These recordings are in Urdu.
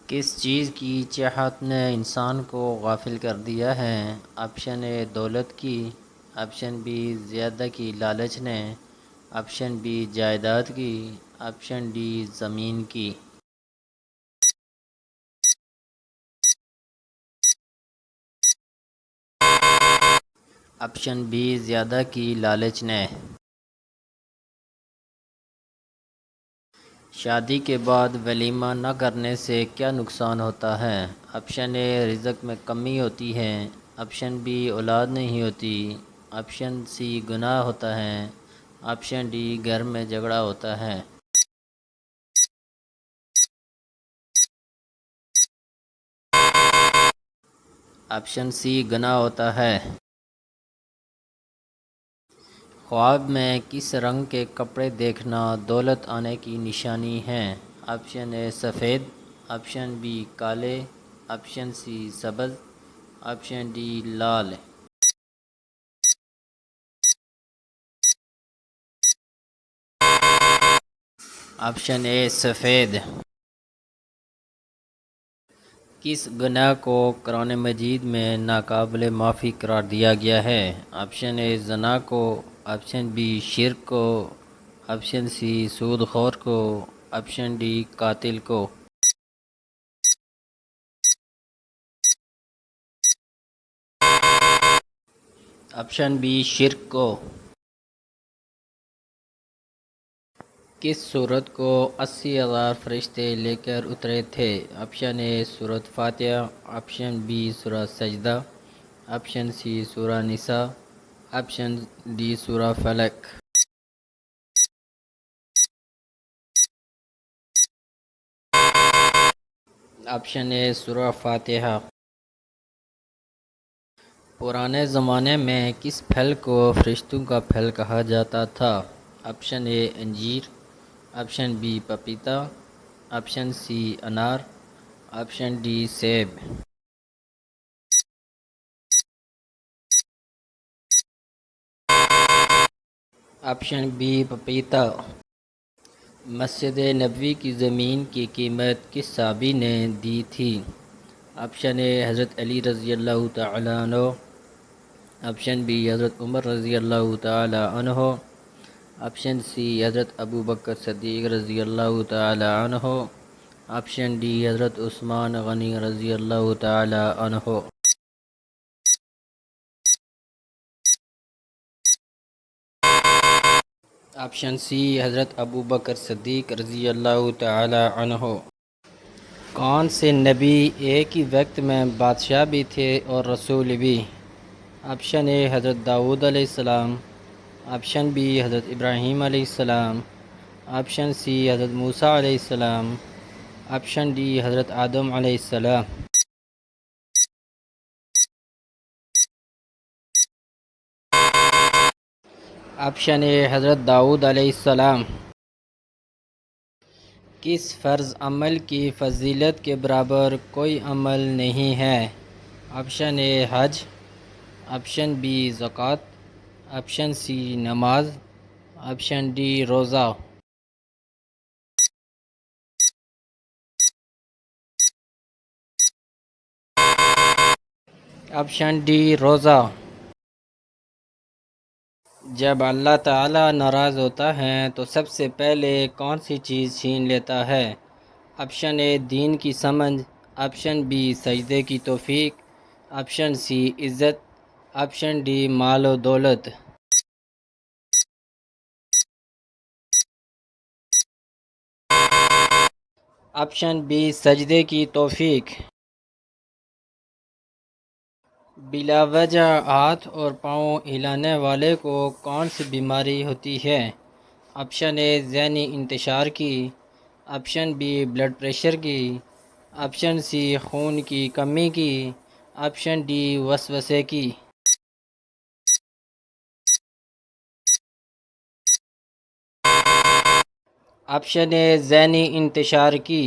کس چیز کی چاہت نے انسان کو غافل کر دیا ہے؟ آپشن اے دولت کی، آپشن بی زیادہ کی لالچ نے، آپشن بی جائیداد کی، آپشن ڈی زمین کی۔ آپشن بی زیادہ کی لالچ نے۔ شادی کے بعد ولیمہ نہ کرنے سے کیا نقصان ہوتا ہے؟ آپشن اے رزق میں کمی ہوتی ہے، آپشن بی اولاد نہیں ہوتی، آپشن سی گناہ ہوتا ہے، آپشن ڈی گھر میں جھگڑا ہوتا ہے۔ آپشن سی گناہ ہوتا ہے۔ خواب میں کس رنگ کے کپڑے دیکھنا دولت آنے کی نشانی ہے؟ آپشن اے سفید، آپشن بی کالے، آپشن سی سبز، آپشن ڈی لال۔ آپشن اے سفید۔ کس گناہ کو قرآن مجید میں ناقابل معافی قرار دیا گیا ہے؟ آپشن اے زنا کو، آپشن بی شرک کو، آپشن سی سود خور کو، آپشن ڈی قاتل کو۔ آپشن بی شرک کو۔ کس سورت کو 80,000 فرشتے لے کر اترے تھے؟ آپشن اے سورۃ فاتحہ، آپشن بی سورہ سجدہ، آپشن سی سورہ نساء، آپشن ڈی سورہ فلق۔ آپشن اے سورہ فاتحہ۔ پرانے زمانے میں کس پھل کو فرشتوں کا پھل کہا جاتا تھا؟ آپشن اے انجیر، آپشن بی پپیتا، آپشن سی انار، آپشن ڈی سیب۔ آپشن بی پپیتا۔ مسجد نبوی کی زمین کی قیمت کس صحابی نے دی تھی؟ آپشن اے حضرت علی رضی اللہ تعالی عنہ، آپشن بی حضرت عمر رضی اللہ تعالی عنہ، آپشن سی حضرت ابو بکر صدیق رضی اللہ تعالی عنہ، آپشن ڈی حضرت عثمان غنی رضی اللہ تعالی عنہ۔ آپشن سی حضرت ابو بکر صدیق رضی اللہ تعالی عنہ۔ کون سے نبی ایک ہی وقت میں بادشاہ بھی تھے اور رسول بھی؟ آپشن اے حضرت داؤد علیہ السلام، آپشن بی حضرت ابراہیم علیہ السلام، آپشن سی حضرت موسیٰ علیہ السلام، آپشن ڈی حضرت آدم علیہ السلام۔ آپشن اے حضرت داؤد علیہ السلام۔ کس فرض عمل کی فضیلت کے برابر کوئی عمل نہیں ہے؟ آپشن اے حج، آپشن بی زکوٰۃ، آپشن سی نماز، آپشن ڈی روزہ۔ آپشن ڈی روزہ۔ جب اللہ تعالیٰ ناراض ہوتا ہے تو سب سے پہلے کون سی چیز چھین لیتا ہے؟ آپشن اے دین کی سمجھ، آپشن بی سجدے کی توفیق، آپشن سی عزت، آپشن ڈی مال و دولت۔ آپشن بی سجدے کی توفیق۔ بلا وجہ ہاتھ اور پاؤں ہلانے والے کو کون سی بیماری ہوتی ہے؟ آپشن اے ذہنی انتشار کی، آپشن بی بلڈ پریشر کی، آپشن سی خون کی کمی کی، آپشن ڈی وسوسے کی۔ آپشن اے ذہنی انتشار کی۔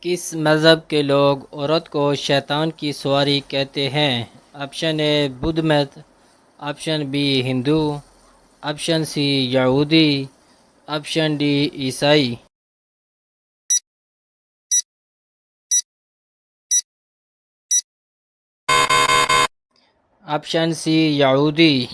کس مذہب کے لوگ عورت کو شیطان کی سواری کہتے ہیں؟ آپشن اے بدھ مت، آپشن بی ہندو، آپشن سی یہودی، آپشن ڈی عیسائی۔ آپشن سی یہودی،